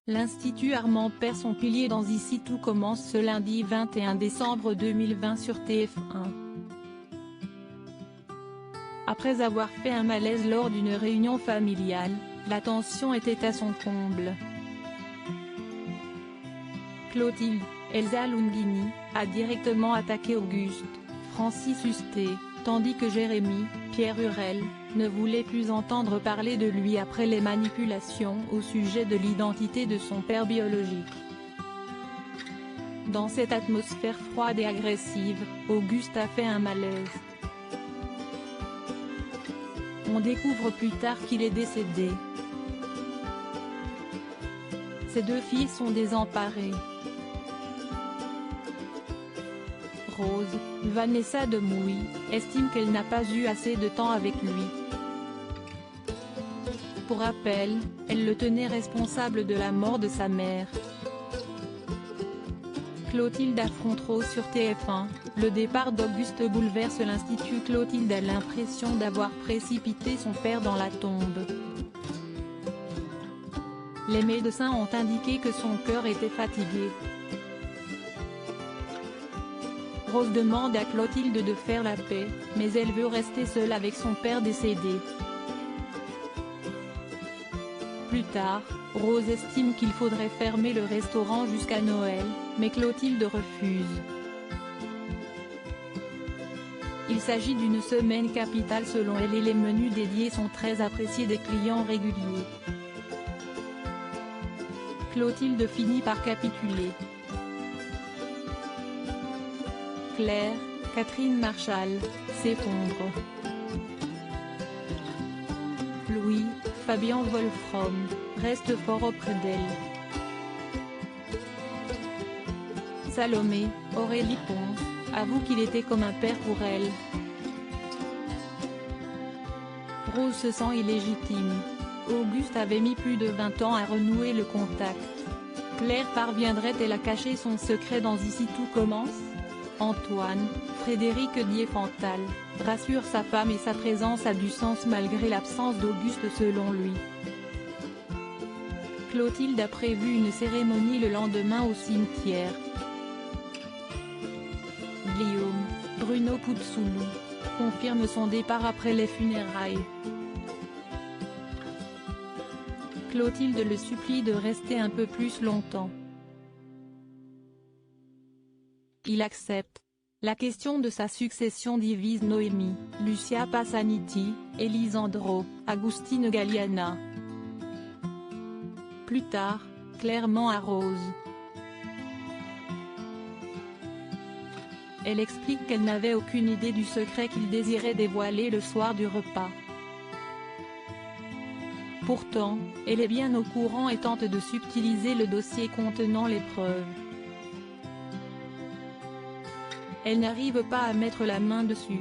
L'Institut Armand perd son pilier dans Ici tout commence ce lundi 21 décembre 2020 sur TF1. Après avoir fait un malaise lors d'une réunion familiale, la tension était à son comble. Clotilde, Elsa Lunghini, a directement attaqué Auguste, Francis Huster, tandis que Jérémy, Pierre Hurel, ne voulait plus entendre parler de lui après les manipulations au sujet de l'identité de son père biologique. Dans cette atmosphère froide et agressive, Auguste a fait un malaise. On découvre plus tard qu'il est décédé. Ses deux filles sont désemparées. Rose, Vanessa Demouy, estime qu'elle n'a pas eu assez de temps avec lui. Pour rappel, elle le tenait responsable de la mort de sa mère. Clotilde affronte Rose sur TF1, le départ d'Auguste bouleverse l'Institut. Clotilde a l'impression d'avoir précipité son père dans la tombe. Les médecins ont indiqué que son cœur était fatigué. Rose demande à Clotilde de faire la paix, mais elle veut rester seule avec son père décédé. Plus tard, Rose estime qu'il faudrait fermer le restaurant jusqu'à Noël, mais Clotilde refuse. Il s'agit d'une semaine capitale selon elle et les menus dédiés sont très appréciés des clients réguliers. Clotilde finit par capituler. Claire, Catherine Marchal, s'effondre. Louis, Fabien Wolfram, reste fort auprès d'elle. Salomé, Aurélie Pons, avoue qu'il était comme un père pour elle. Rose se sent illégitime. Auguste avait mis plus de 20 ans à renouer le contact. Claire parviendrait-elle à cacher son secret dans Ici tout commence ? Antoine, Frédéric Diefenthal, rassure sa femme et sa présence a du sens malgré l'absence d'Auguste selon lui. Clotilde a prévu une cérémonie le lendemain au cimetière. Guillaume, Bruno Putzulu, confirme son départ après les funérailles. Clotilde le supplie de rester un peu plus longtemps. Il accepte. La question de sa succession divise Noémie, Lucia Passaniti, Elisandro, Agustine Galliana. Plus tard, clairement à Rose. Elle explique qu'elle n'avait aucune idée du secret qu'il désirait dévoiler le soir du repas. Pourtant, elle est bien au courant et tente de subtiliser le dossier contenant les preuves. Elle n'arrive pas à mettre la main dessus.